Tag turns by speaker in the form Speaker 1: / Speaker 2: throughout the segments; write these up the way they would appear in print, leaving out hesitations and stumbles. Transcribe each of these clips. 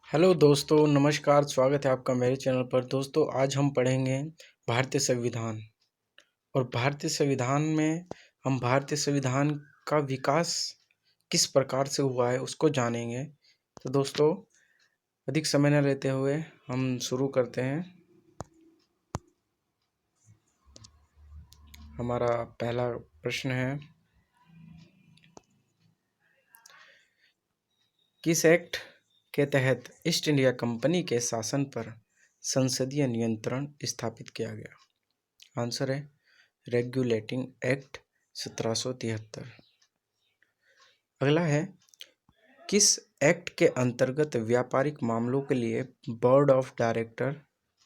Speaker 1: Hello दोस्तों, नमस्कार। स्वागत है आपका मेरे चैनल पर। दोस्तों, आज हम पढ़ेंगे भारतीय संविधान। और भारतीय संविधान में हम भारतीय संविधान का विकास किस प्रकार से हुआ है उसको जानेंगे। तो दोस्तों, अधिक समय न लेते हुए हम शुरू करते हैं। हमारा पहला प्रश्न है, किस एक्ट के तहत ईस्ट इंडिया कंपनी के शासन पर संसदीय नियंत्रण स्थापित किया गया? आंसर है रेगुलेटिंग एक्ट 1773। अगला है, किस एक्ट के अंतर्गत व्यापारिक मामलों के लिए बोर्ड ऑफ डायरेक्टर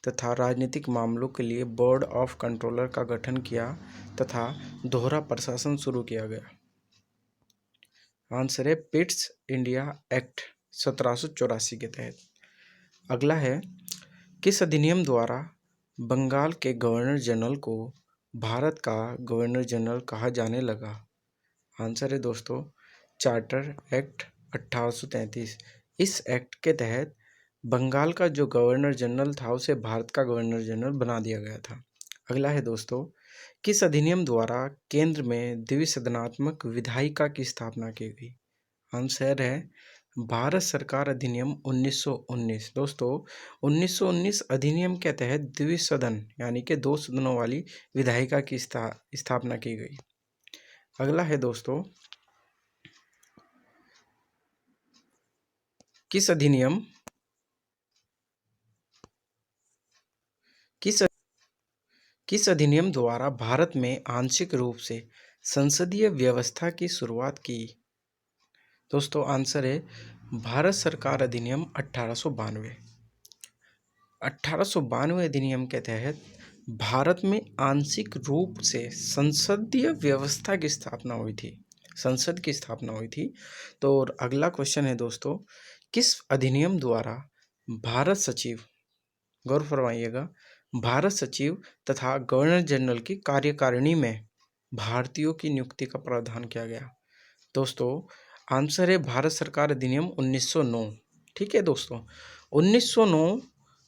Speaker 1: तथा राजनीतिक मामलों के लिए बोर्ड ऑफ कंट्रोलर का गठन किया तथा दोहरा प्रशासन शुरू किया गया? आंसर है पिट्स इंडिया एक्ट 1784 के तहत। अगला है, किस अधिनियम द्वारा बंगाल के गवर्नर जनरल को भारत का गवर्नर जनरल कहा जाने लगा? आंसर है दोस्तों चार्टर एक्ट 1833। इस एक्ट के तहत बंगाल का जो गवर्नर जनरल था उसे भारत का गवर्नर जनरल बना दिया गया था। अगला है दोस्तों, किस अधिनियम द्वारा केंद्र में द्विसदनात्मक विधायिका की स्थापना की गई? आंसर है भारत सरकार अधिनियम 1919। दोस्तों, 1919 अधिनियम के तहत द्विसदन यानी कि 2 सदनों वाली विधायिका की स्थापना की गई। अगला है दोस्तों, किस अधिनियम द्वारा भारत में आंशिक रूप से संसदीय व्यवस्था की शुरुआत की? दोस्तों, आंसर है भारत सरकार अधिनियम 1892। 1892 अधिनियम के तहत भारत में आंशिक रूप से संसदीय व्यवस्था की स्थापना हुई थी, संसद की स्थापना हुई थी। तो अगला क्वेश्चन है दोस्तों, किस अधिनियम द्वारा भारत सचिव, गौर फरमाइएगा, भारत सचिव तथा गवर्नर जनरल की कार्यकारिणी में भारतीयों की नियुक्ति का प्रावधान किया गया? दोस्तों, आंसर है भारत सरकार अधिनियम 1909। ठीक है दोस्तों, 1909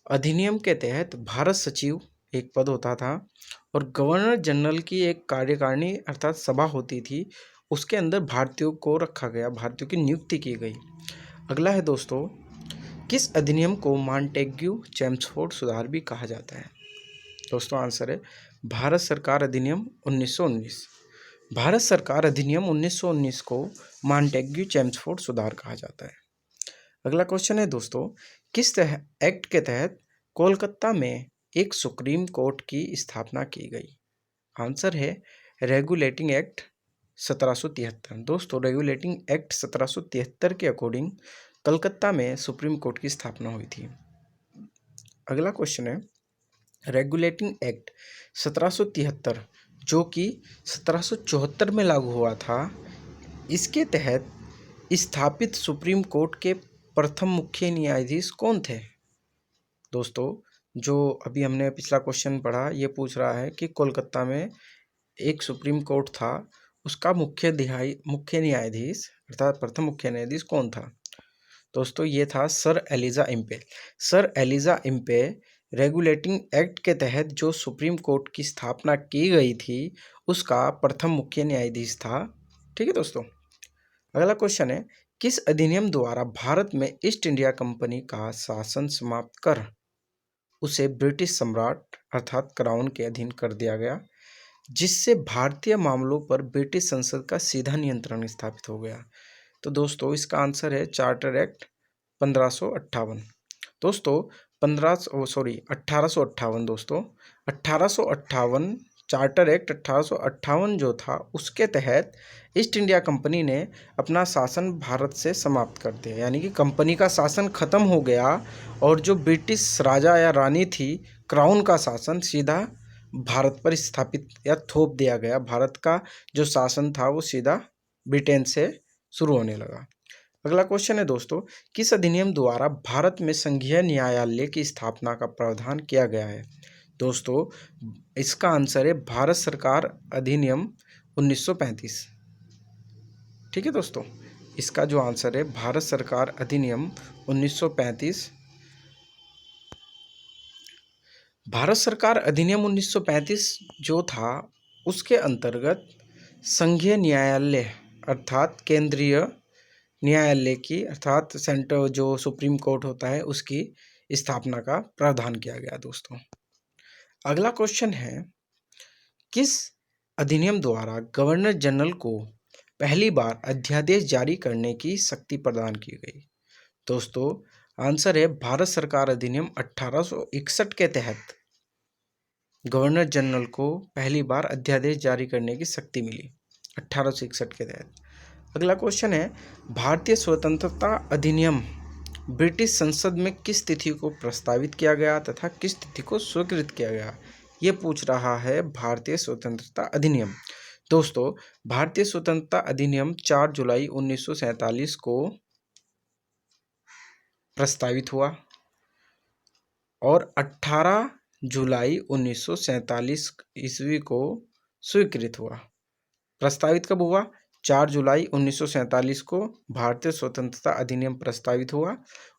Speaker 1: अधिनियम के तहत भारत सचिव एक पद होता था और गवर्नर जनरल की एक कार्यकारिणी अर्थात सभा होती थी, उसके अंदर भारतीयों को रखा गया, भारतीयों की नियुक्ति की गई। अगला है दोस्तों, किस अधिनियम को मॉन्टेग्यू चेम्सफोर्ड सुधार भी कहा जाता है? दोस्तों, आंसर है भारत सरकार अधिनियम 1919। भारत सरकार अधिनियम 1919 को मॉन्टेग्यू चेम्सफोर्ड सुधार कहा जाता है। अगला क्वेश्चन है दोस्तों, किस एक्ट के तहत कोलकाता में एक सुप्रीम कोर्ट की स्थापना की गई? आंसर है रेगुलेटिंग एक्ट 1773। दोस्तों, रेगुलेटिंग एक्ट 1773 के अकॉर्डिंग कलकत्ता में सुप्रीम कोर्ट की स्थापना हुई थी। अगला क्वेश्चन है, रेगुलेटिंग एक्ट 1773 जो कि 1774 में लागू हुआ था, इसके तहत स्थापित सुप्रीम कोर्ट के प्रथम मुख्य न्यायाधीश कौन थे? दोस्तों, जो अभी हमने पिछला क्वेश्चन पढ़ा, ये पूछ रहा है कि कोलकाता में एक सुप्रीम कोर्ट था, उसका मुख्य न्यायाधीश अर्थात प्रथम मुख्य न्यायाधीश कौन था? दोस्तों, ये था Sir Elijah Impey. Sir Elijah Impey Regulating Act के तहत जो सुप्रीम कोर्ट की स्थापना की गई थी उसका प्रथम मुख्य न्यायाधीश था। ठीक है दोस्तों, अगला क्वेश्चन है, किस अधिनियम द्वारा भारत में ईस्ट इंडिया कंपनी का शासन समाप्त कर उसे ब्रिटिश सम्राट अर्थात क्राउन के अधीन कर दिया गया, जिससे भारतीय मामलों पर ब्रिटिश संसद का सीधा नियंत्रण स्थापित हो गया? तो दोस्तों, इसका आंसर है चार्टर एक्ट 1558। दोस्तों 1858 दोस्तों 1858 चार्टर एक्ट 1858 जो था, उसके तहत ईस्ट इंडिया कंपनी ने अपना शासन भारत से समाप्त कर दिया, यानी कि कंपनी का शासन खत्म हो गया और जो ब्रिटिश राजा या रानी थी, क्राउन का शासन सीधा भारत पर स्थापित या थोप दिया गया। भारत का जो शासन था वो सीधा ब्रिटेन से शुरू होने लगा। अगला क्वेश्चन है दोस्तों, किस अधिनियम द्वारा भारत में संघीय न्यायालय की स्थापना का प्रावधान किया गया है? दोस्तों, इसका आंसर है भारत सरकार अधिनियम 1935। ठीक है दोस्तों, इसका जो आंसर है भारत सरकार अधिनियम 1935। भारत सरकार अधिनियम 1935 जो था, उसके अंतर्गत संघीय न्यायालय अर्थात केंद्रीय न्यायालय की अर्थात सेंटर जो सुप्रीम कोर्ट होता है उसकी स्थापना का प्रावधान किया गया दोस्तों। अगला क्वेश्चन है, किस अधिनियम द्वारा गवर्नर जनरल को पहली बार अध्यादेश जारी करने की शक्ति प्रदान की गई? दोस्तों आंसर है भारत सरकार अधिनियम 1861 के तहत गवर्नर जनरल को पहली बार अध्यादेश जारी करने की शक्ति मिली 1861 के तहत। अगला क्वेश्चन है, भारतीय स्वतंत्रता अधिनियम ब्रिटिश संसद में किस तिथि को प्रस्तावित किया गया तथा किस तिथि को स्वीकृत किया गया? ये पूछ रहा है भारतीय स्वतंत्रता अधिनियम। दोस्तों भारतीय स्वतंत्रता अधिनियम 4 जुलाई 1947 को प्रस्तावित हुआ और 18 जुलाई 1947 ईस्वी को स्वीकृत हुआ। प्रस्तावित कब हुआ? 4 जुलाई 1947 को भारतीय स्वतंत्रता अधिनियम प्रस्तावित हुआ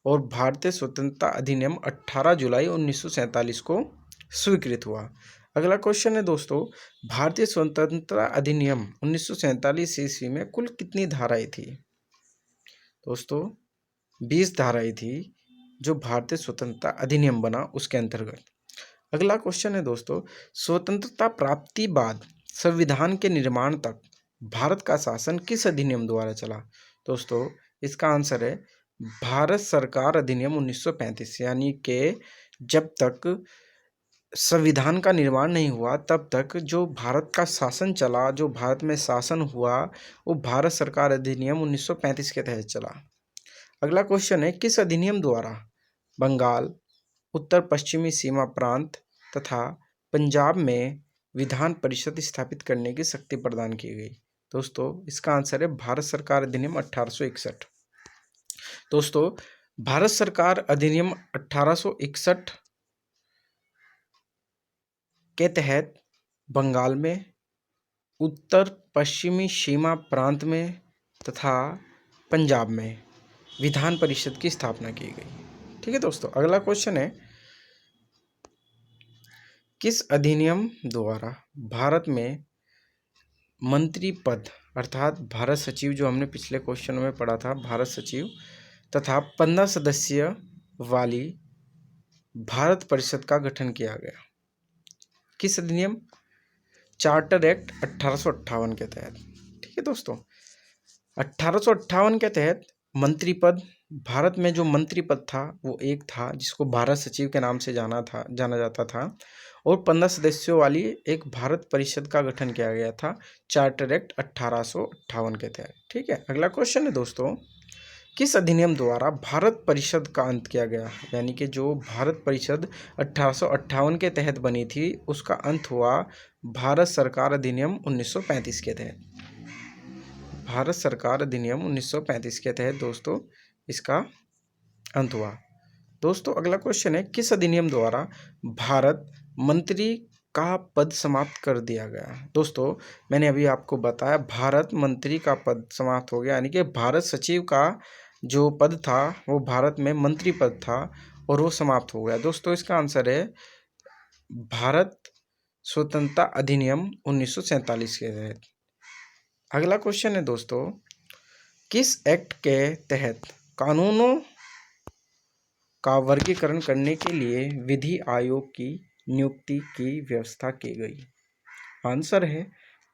Speaker 1: और भारतीय स्वतंत्रता अधिनियम 18 जुलाई 1947 को स्वीकृत हुआ। अगला क्वेश्चन है दोस्तों, भारतीय स्वतंत्रता अधिनियम 1947 ईस्वी में कुल कितनी धाराएं थी? दोस्तों 20 धाराएं थी जो भारतीय स्वतंत्रता अधिनियम बना उसके अंतर्गत। अगला क्वेश्चन है दोस्तों, स्वतंत्रता प्राप्ति बाद संविधान के निर्माण तक भारत का शासन किस अधिनियम द्वारा चला? दोस्तों इसका आंसर है भारत सरकार अधिनियम 1935, यानी कि जब तक संविधान का निर्माण नहीं हुआ तब तक जो भारत का शासन चला, जो भारत में शासन हुआ, वो भारत सरकार अधिनियम 1935 के तहत चला। अगला क्वेश्चन है, किस अधिनियम द्वारा बंगाल, उत्तर पश्चिमी सीमा प्रांत तथा पंजाब में विधान परिषद स्थापित करने की शक्ति प्रदान की गई? दोस्तों इसका आंसर है भारत सरकार अधिनियम 1861। दोस्तों भारत सरकार अधिनियम 1861 के तहत बंगाल में, उत्तर पश्चिमी सीमा प्रांत में तथा पंजाब में विधान परिषद की स्थापना की गई। ठीक है दोस्तों, अगला क्वेश्चन है, किस अधिनियम द्वारा भारत में मंत्री पद अर्थात भारत सचिव, जो हमने पिछले क्वेश्चन में पढ़ा था भारत सचिव, तथा 15 सदस्य वाली भारत परिषद का गठन किया गया? किस अधिनियम? चार्टर एक्ट 1858 के तहत। ठीक है दोस्तों, 1858 के तहत मंत्री पद, भारत में जो मंत्री पद था वो एक था जिसको भारत सचिव के नाम से जाना जाता था और 15 सदस्यों वाली एक भारत परिषद का गठन किया गया था चार्टर एक्ट 1858 के तहत। ठीक है, अगला क्वेश्चन है दोस्तों, किस अधिनियम द्वारा भारत परिषद का अंत किया गया? यानी कि जो भारत परिषद 1858 के तहत बनी थी उसका अंत हुआ भारत सरकार अधिनियम 1935 के तहत। भारत सरकार अधिनियम 1935 के तहत दोस्तों इसका अंत हुआ। दोस्तों अगला क्वेश्चन है, किस अधिनियम द्वारा भारत मंत्री का पद समाप्त कर दिया गया? दोस्तों मैंने अभी आपको बताया भारत मंत्री का पद समाप्त हो गया, यानी कि भारत सचिव का जो पद था वो भारत में मंत्री पद था और वो समाप्त हो गया। दोस्तों इसका आंसर है भारत स्वतंत्रता अधिनियम 1947 के तहत। अगला क्वेश्चन है दोस्तों, किस एक्ट के तहत कानूनों का वर्गीकरण करने के लिए विधि आयोग की नियुक्ति की व्यवस्था की गई? आंसर है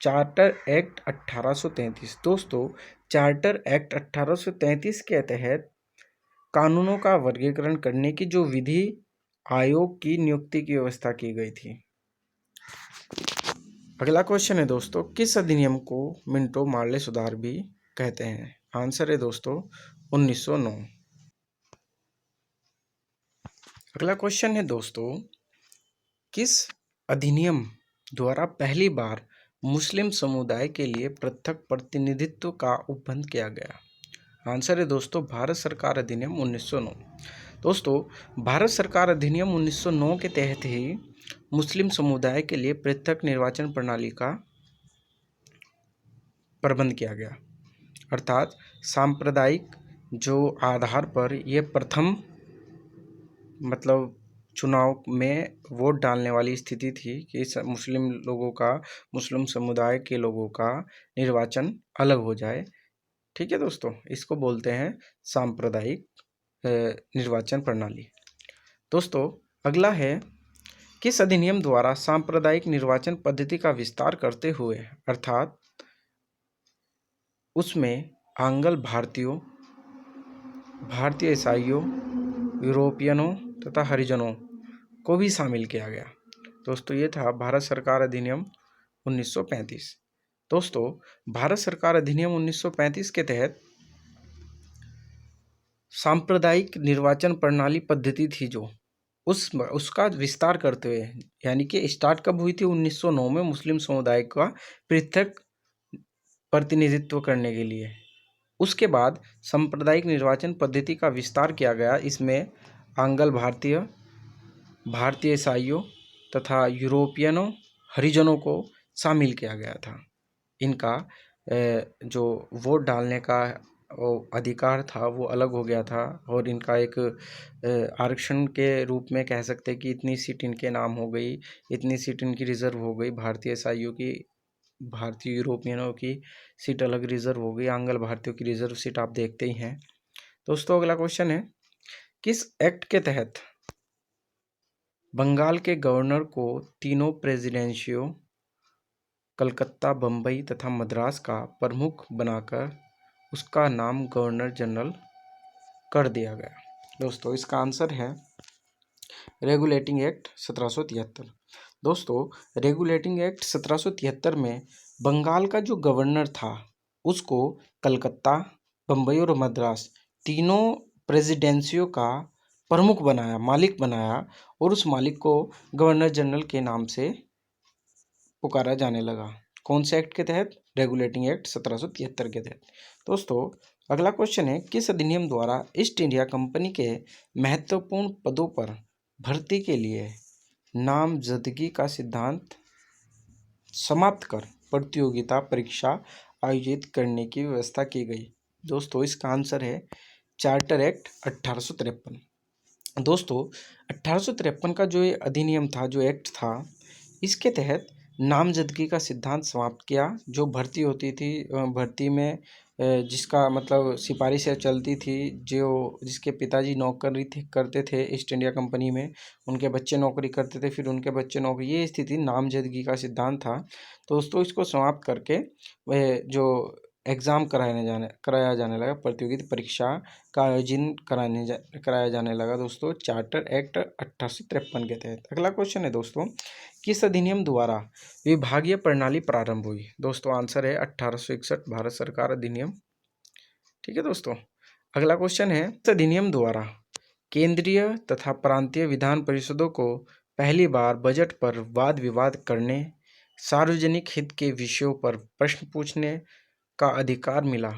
Speaker 1: चार्टर एक्ट 1833। दोस्तों चार्टर एक्ट 1833 के तहत कानूनों का वर्गीकरण करने की जो विधि आयोग की नियुक्ति की व्यवस्था की गई थी। अगला क्वेश्चन है दोस्तों, किस अधिनियम को मिंटो मार्ले सुधार भी कहते हैं? आंसर है दोस्तों 1909। अगला क्वेश्चन है दोस्तों, किस अधिनियम द्वारा पहली बार मुस्लिम समुदाय के लिए पृथक प्रतिनिधित्व का उपबंध किया गया? आंसर है दोस्तों भारत सरकार अधिनियम 1909। दोस्तों भारत सरकार अधिनियम 1909 के तहत ही मुस्लिम समुदाय के लिए पृथक निर्वाचन प्रणाली का प्रबंध किया गया, अर्थात सांप्रदायिक जो आधार पर ये प्रथम मतलब चुनाव में वोट डालने वाली स्थिति थी कि मुस्लिम लोगों का, मुस्लिम समुदाय के लोगों का निर्वाचन अलग हो जाए। ठीक है दोस्तों, इसको बोलते हैं सांप्रदायिक निर्वाचन प्रणाली। दोस्तों अगला है, किस अधिनियम द्वारा सांप्रदायिक निर्वाचन पद्धति का विस्तार करते हुए अर्थात उसमें आंग्ल भारतीयों, भारतीय ईसाइयों, यूरोपियनों तथा हरिजनों को भी शामिल किया गया। दोस्तों ये था भारत सरकार अधिनियम 1935। दोस्तों भारत सरकार अधिनियम 1935 के तहत सांप्रदायिक निर्वाचन प्रणाली पद्धति थी जो उसका विस्तार करते हुए, यानी कि स्टार्ट कब हुई थी, 1909 में मुस्लिम समुदाय का पृथक प्रतिनिधित्व करने के लिए। उसके बाद सांप्रदायिक निर्वाचन पद्धति का विस्तार किया गया। इसमें आंग्ल भारतीय, भारतीय ईसाइयों तथा यूरोपियनों, हरिजनों को शामिल किया गया था। इनका जो वोट डालने का अधिकार था वो अलग हो गया था और इनका एक आरक्षण के रूप में कह सकते हैं कि इतनी सीट इनके नाम हो गई, इतनी सीट इनकी रिजर्व हो गई। भारतीय ईसाइयों की, भारतीय यूरोपियनों की सीट अलग रिजर्व हो गई, आंग्ल भारतीयों की रिजर्व सीट आप देखते ही हैं। दोस्तों अगला क्वेश्चन है, किस एक्ट के तहत बंगाल के गवर्नर को तीनों प्रेसिडेंसियों कलकत्ता, बम्बई तथा मद्रास का प्रमुख बनाकर उसका नाम गवर्नर जनरल कर दिया गया? दोस्तों इसका आंसर है रेगुलेटिंग एक्ट 1773। दोस्तों रेगुलेटिंग एक्ट 1773 में बंगाल का जो गवर्नर था उसको कलकत्ता, बम्बई और मद्रास तीनों प्रेसिडेंसियों का प्रमुख बनाया, मालिक बनाया, और उस मालिक को गवर्नर जनरल के नाम से पुकारा जाने लगा। कौन से एक्ट के तहत? रेगुलेटिंग एक्ट 1773 के तहत। दोस्तों अगला क्वेश्चन है, किस अधिनियम द्वारा ईस्ट इंडिया कंपनी के महत्वपूर्ण पदों पर भर्ती के लिए नामजदगी का सिद्धांत समाप्त कर प्रतियोगिता परीक्षा आयोजित करने की व्यवस्था की गई? दोस्तों इसका आंसर है चार्टर एक्ट 1853। दोस्तों 1853 का जो ये अधिनियम था, जो एक्ट था, इसके तहत नामजदगी का सिद्धांत समाप्त किया। जो भर्ती होती थी, भर्ती में जिसका मतलब सिफारिशें चलती थी, जो जिसके पिताजी नौकरी करते थे ईस्ट इंडिया कंपनी में, उनके बच्चे नौकरी करते थे, फिर उनके बच्चे नौकरी, ये स्थिति नामजदगी का सिद्धांत था। दोस्तों इसको समाप्त करके वह जो एग्ज़ाम कराया जाने लगा, प्रतियोगिता परीक्षा का आयोजन कराया जाने लगा दोस्तों, चार्टर एक्ट 1853 के तहत। अगला क्वेश्चन है दोस्तों, किस अधिनियम द्वारा विभागीय प्रणाली प्रारंभ हुई? दोस्तों आंसर है 1861 भारत सरकार अधिनियम। ठीक है दोस्तों, अगला क्वेश्चन है, इस अधिनियम द्वारा केंद्रीय तथा प्रांतीय विधान परिषदों को पहली बार बजट पर वाद विवाद करने, सार्वजनिक हित के विषयों पर प्रश्न पूछने का अधिकार मिला,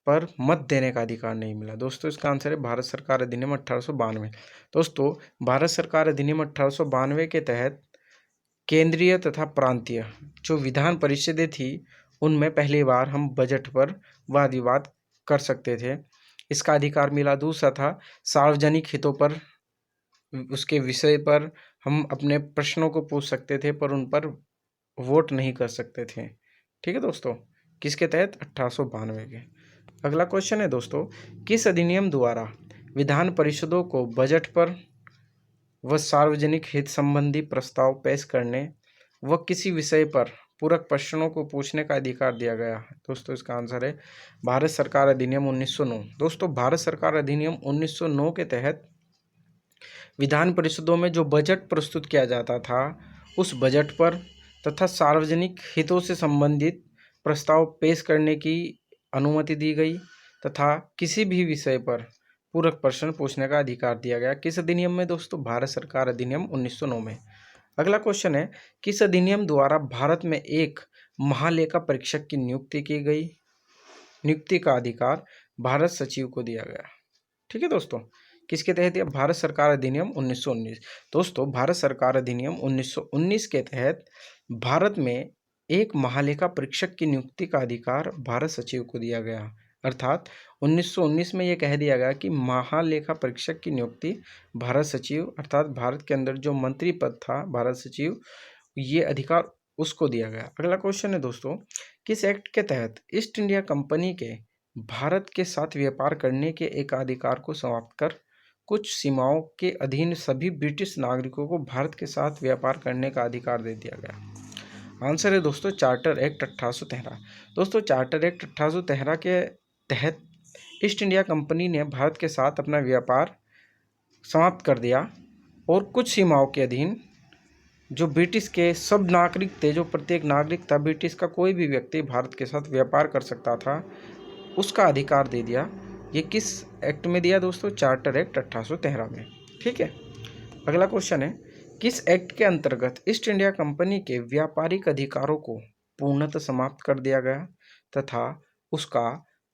Speaker 1: पर मत देने का अधिकार नहीं मिला? दोस्तों इसका आंसर है भारत सरकार अधिनियम 1892। दोस्तों भारत सरकार अधिनियम 1892 के तहत केंद्रीय तथा प्रांतीय जो विधान परिषदें थी, उनमें पहली बार हम बजट पर वाद विवाद कर सकते थे, इसका अधिकार मिला। दूसरा था सार्वजनिक हितों पर, उसके विषय पर हम अपने प्रश्नों को पूछ सकते थे, पर उन पर वोट नहीं कर सकते थे। ठीक है दोस्तों, किसके तहत? 1892 के। अगला क्वेश्चन है दोस्तों, किस अधिनियम द्वारा विधान परिषदों को बजट पर व सार्वजनिक हित संबंधी प्रस्ताव पेश करने व किसी विषय पर पूरक प्रश्नों को पूछने का अधिकार दिया गया? दोस्तों इसका आंसर है भारत सरकार अधिनियम 1909। दोस्तों भारत सरकार अधिनियम 1909 के तहत विधान परिषदों में जो बजट प्रस्तुत किया जाता था, उस बजट पर तथा सार्वजनिक हितों से संबंधित प्रस्ताव पेश करने की अनुमति दी गई तथा किसी भी विषय पर पूरक प्रश्न पूछने का अधिकार दिया गया। किस अधिनियम में दोस्तों? भारत सरकार अधिनियम 1909 में। अगला क्वेश्चन है, किस अधिनियम द्वारा भारत में एक महालेखा परीक्षक की नियुक्ति की गई? नियुक्ति का अधिकार भारत सचिव को दिया गया। ठीक है दोस्तों, किसके तहत? यह भारत सरकार अधिनियम 1919। दोस्तों भारत सरकार अधिनियम 1919 के तहत भारत में एक महालेखा परीक्षक की नियुक्ति का अधिकार भारत सचिव को दिया गया। अर्थात 1919 में ये कह दिया गया कि महालेखा परीक्षक की नियुक्ति भारत सचिव अर्थात भारत के अंदर जो मंत्री पद था भारत सचिव, ये अधिकार उसको दिया गया। अगला क्वेश्चन है दोस्तों, किस एक्ट के तहत ईस्ट इंडिया कंपनी के भारत के साथ व्यापार करने के एकाधिकार को समाप्त कर कुछ सीमाओं के अधीन सभी ब्रिटिश नागरिकों को भारत के साथ व्यापार करने का अधिकार दे दिया गया? आंसर है दोस्तों चार्टर एक्ट 1813। दोस्तों चार्टर एक्ट 1813 के तहत ईस्ट इंडिया कंपनी ने भारत के साथ अपना व्यापार समाप्त कर दिया और कुछ सीमाओं के अधीन जो ब्रिटिश के सब नागरिक थे, जो प्रत्येक नागरिक था ब्रिटिश का, कोई भी व्यक्ति भारत के साथ व्यापार कर सकता था, उसका अधिकार दे दिया। ये किस एक्ट में दिया दोस्तों? चार्टर एक्ट 1813 में। ठीक है, अगला क्वेश्चन है, किस एक्ट के अंतर्गत ईस्ट इंडिया कंपनी के व्यापारिक अधिकारों को पूर्णतः समाप्त कर दिया गया तथा उसका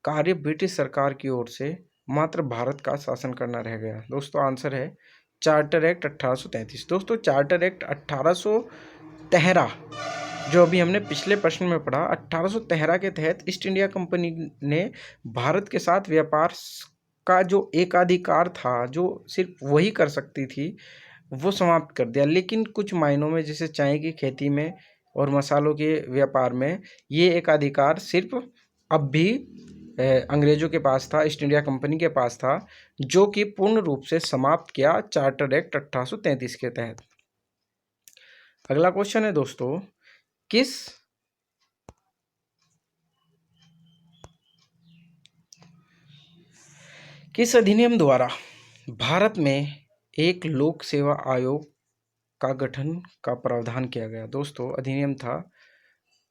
Speaker 1: कार्य ब्रिटिश सरकार की ओर से मात्र भारत का शासन करना रह गया? दोस्तों आंसर है चार्टर एक्ट 1833। दोस्तों चार्टर एक्ट 1813 जो अभी हमने पिछले प्रश्न में पढ़ा, 1813 के तहत ईस्ट इंडिया कंपनी ने भारत के साथ व्यापार का जो एकाधिकार था, जो सिर्फ वही कर सकती थी, वो समाप्त कर दिया। लेकिन कुछ मायनों में, जैसे चाय की खेती में और मसालों के व्यापार में, ये एकाधिकार सिर्फ अब भी अंग्रेजों के पास था, ईस्ट इंडिया कंपनी के पास था, जो कि पूर्ण रूप से समाप्त किया चार्टर एक्ट 1833 के तहत। अगला क्वेश्चन है दोस्तों, किस अधिनियम द्वारा भारत में एक लोक सेवा आयोग का गठन का प्रावधान किया गया? दोस्तों अधिनियम था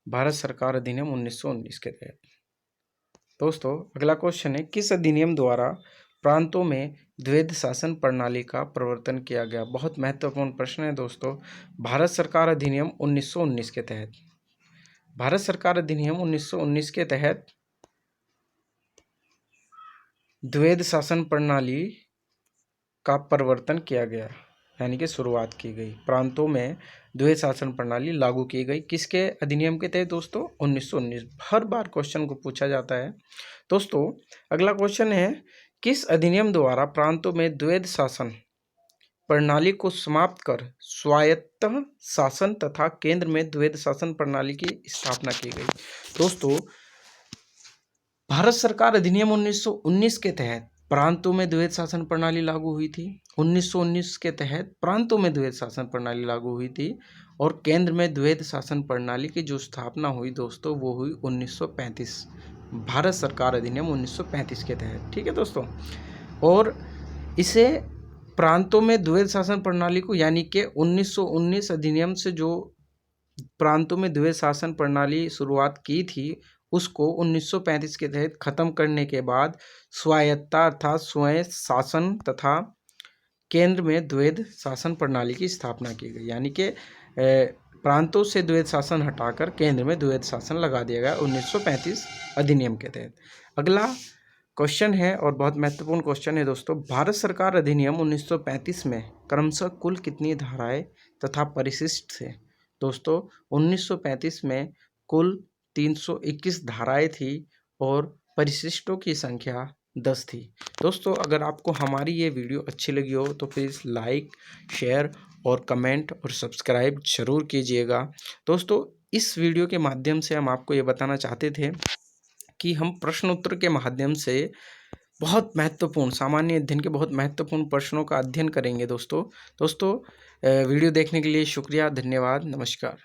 Speaker 1: भारत सरकार अधिनियम 1919 के तहत। दोस्तों अगला क्वेश्चन है, किस अधिनियम द्वारा प्रांतों में द्वैध शासन प्रणाली का प्रवर्तन किया गया? बहुत महत्वपूर्ण प्रश्न है दोस्तों। भारत सरकार अधिनियम 1919 के तहत, भारत सरकार अधिनियम 1919 के तहत द्वैध शासन प्रणाली का प्रवर्तन किया गया, यानी कि शुरुआत की गई। प्रांतों में द्वैध शासन प्रणाली लागू की गई। किसके अधिनियम के तहत दोस्तों? 1919। हर बार क्वेश्चन को पूछा जाता है दोस्तों। अगला क्वेश्चन है, किस अधिनियम द्वारा प्रांतों में द्वैध शासन प्रणाली को समाप्त कर स्वायत्त शासन तथा केंद्र में द्वैध शासन प्रणाली की स्थापना की गई? दोस्तों भारत सरकार अधिनियम 1919 के तहत प्रांतों में द्वैध शासन प्रणाली लागू हुई थी। 1919 के तहत प्रांतों में द्वैध शासन प्रणाली लागू हुई थी और केंद्र में द्वैध शासन प्रणाली की जो स्थापना हुई दोस्तों, वो हुई 1935, भारत सरकार अधिनियम 1935 के तहत। ठीक है दोस्तों, और इसे प्रांतों में द्वैध शासन प्रणाली को, यानी कि 1919 अधिनियम से जो प्रांतों में द्वैध शासन प्रणाली शुरुआत की थी, उसको 1935 के तहत खत्म करने के बाद स्वायत्ता अर्थात स्वयं शासन तथा केंद्र में द्वैध शासन प्रणाली की स्थापना की गई, यानी कि प्रांतों से द्वैध शासन हटाकर केंद्र में द्वैध शासन लगा दिया गया 1935 अधिनियम के तहत। अगला क्वेश्चन है और बहुत महत्वपूर्ण क्वेश्चन है दोस्तों, भारत सरकार अधिनियम 1935 में क्रमशः कुल कितनी धाराएं तथा परिशिष्ट थे? दोस्तों 1935 में कुल 321 धाराएं थी और परिशिष्टों की संख्या 10 थी। दोस्तों अगर आपको हमारी ये वीडियो अच्छी लगी हो तो प्लीज़ लाइक, शेयर और कमेंट और सब्सक्राइब जरूर कीजिएगा। दोस्तों इस वीडियो के माध्यम से हम आपको ये बताना चाहते थे कि हम प्रश्न उत्तर के माध्यम से बहुत महत्वपूर्ण सामान्य अध्ययन के बहुत महत्वपूर्ण प्रश्नों का अध्ययन करेंगे दोस्तों। वीडियो देखने के लिए शुक्रिया, धन्यवाद, नमस्कार।